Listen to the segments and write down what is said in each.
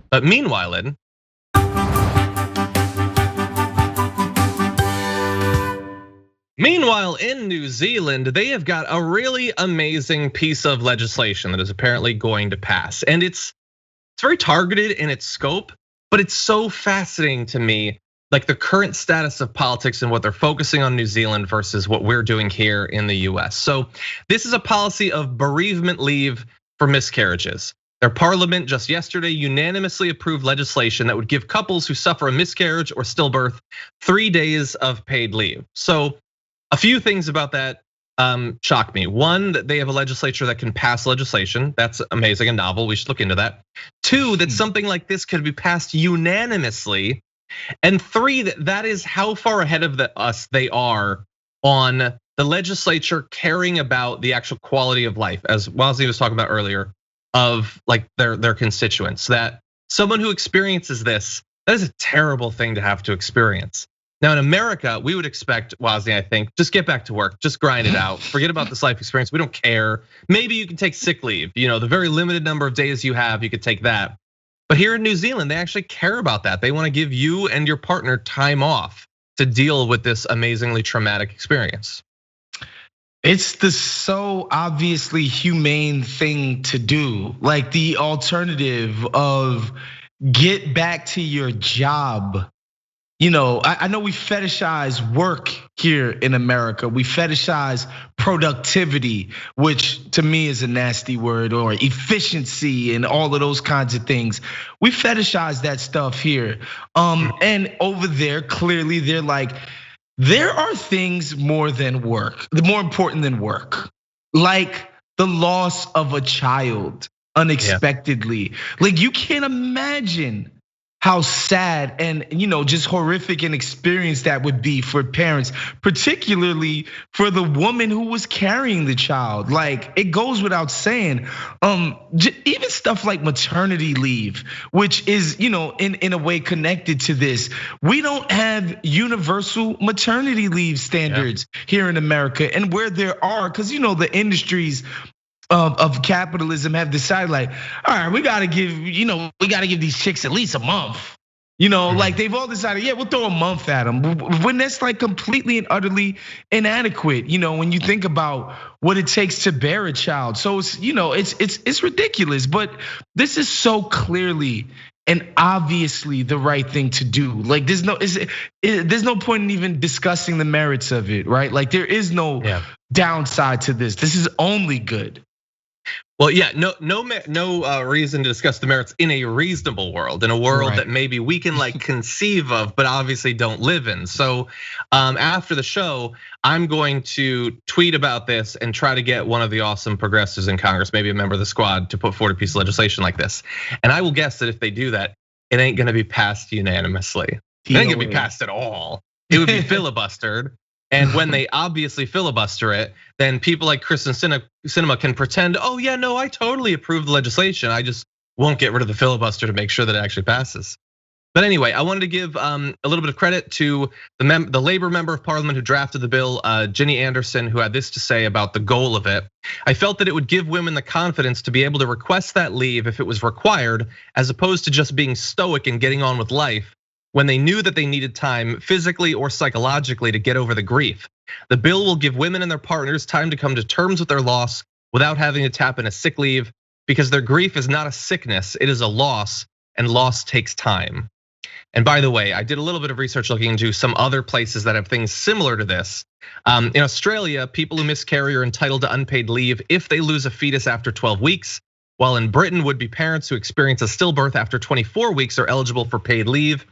But meanwhile, in New Zealand, they have got a really amazing piece of legislation that is apparently going to pass. And it's very targeted in its scope, but it's so fascinating to me, like the current status of politics and what they're focusing on New Zealand versus what we're doing here in the US. So this is a policy of bereavement leave for miscarriages. Their parliament just yesterday unanimously approved legislation that would give couples who suffer a miscarriage or stillbirth 3 days of paid leave. So a few things about that shock me. One, that they have a legislature that can pass legislation. That's amazing and novel. We should look into that. Two, that something like this could be passed unanimously. And three, that is how far ahead of us they are on the legislature caring about the actual quality of life, as Wosny was talking about earlier, of like their constituents. That someone who experiences this, that is a terrible thing to have to experience. Now in America, we would expect, Wosny, I think, just get back to work, just grind it out, forget about this life experience, we don't care. Maybe you can take sick leave, the very limited number of days you have, you could take that. But here in New Zealand, they actually care about that. They want to give you and your partner time off to deal with this amazingly traumatic experience. It's the so obviously humane thing to do. Like the alternative of get back to your job. I know we fetishize work here in America. We fetishize productivity, which to me is a nasty word, or efficiency and all of those kinds of things. We fetishize that stuff here. And over there, clearly they're like, there are things more important than work. Like the loss of a child unexpectedly. Like you can't imagine how sad and just horrific an experience that would be for parents, particularly for the woman who was carrying the child. Like it goes without saying, even stuff like maternity leave, which is in a way connected to this. We don't have universal maternity leave standards here in America, and where there are, because the industries of capitalism have decided like, all right, we gotta give these chicks at least a month. Like they've all decided, yeah, we'll throw a month at them. When that's like completely and utterly inadequate, when you think about what it takes to bear a child. So it's ridiculous, but this is so clearly and obviously the right thing to do. Like there's no point in even discussing the merits of it, right? Like there is no downside to this. This is only good. Well, yeah, no reason to discuss the merits in a reasonable world, in a world that maybe we can like conceive of, but obviously don't live in. So after the show, I'm going to tweet about this and try to get one of the awesome progressives in Congress, maybe a member of the squad, to put forward a piece of legislation like this. And I will guess that if they do that, it ain't gonna be passed unanimously. It ain't gonna be passed at all. It would be filibustered. And when they obviously filibuster it, then people like Kristen Sinema can pretend, oh yeah, no, I totally approve the legislation. I just won't get rid of the filibuster to make sure that it actually passes. But anyway, I wanted to give a little bit of credit to the Labor member of Parliament who drafted the bill, Ginny Andersen, who had this to say about the goal of it. I felt that it would give women the confidence to be able to request that leave if it was required, as opposed to just being stoic and getting on with life when they knew that they needed time physically or psychologically to get over the grief. The bill will give women and their partners time to come to terms with their loss without having to tap into sick leave, because their grief is not a sickness, it is a loss, and loss takes time. And by the way, I did a little bit of research looking into some other places that have things similar to this. In Australia, people who miscarry are entitled to unpaid leave if they lose a fetus after 12 weeks, while in Britain, would-be parents who experience a stillbirth after 24 weeks are eligible for paid leave.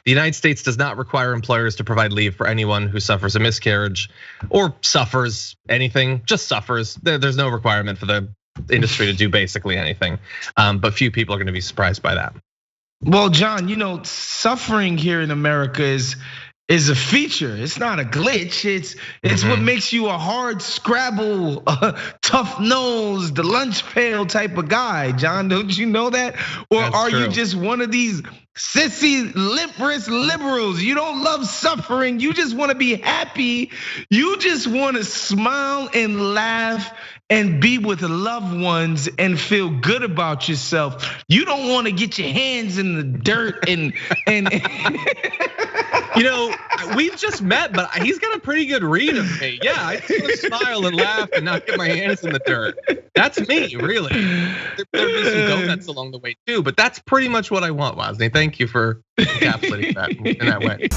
The United States does not require employers to provide leave for anyone who suffers a miscarriage or suffers anything, just suffers. There's no requirement for the industry to do basically anything, but few people are gonna be surprised by that. Well, John, suffering here in America is a feature. It's not a glitch. It's what makes you a hard Scrabble, tough nosed, the lunch pail type of guy. John, don't you know that? Or are you just one of these sissy, lip-wrist liberals? You don't love suffering. You just want to be happy. You just want to smile and laugh and be with loved ones and feel good about yourself. You don't want to get your hands in the dirt and you know, we've just met, but he's got a pretty good read of me. Yeah, I just want to smile and laugh and not get my hands in the dirt. That's me, really. There'll be some donuts along the way too, but that's pretty much what I want, Wosny. Thank you for encapsulating that in that way.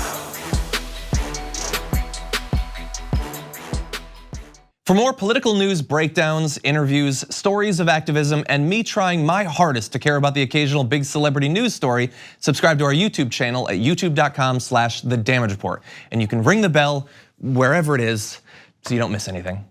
For more political news breakdowns, interviews, stories of activism, and me trying my hardest to care about the occasional big celebrity news story, subscribe to our YouTube channel at youtube.com/The Damage Report. And you can ring the bell wherever it is so you don't miss anything.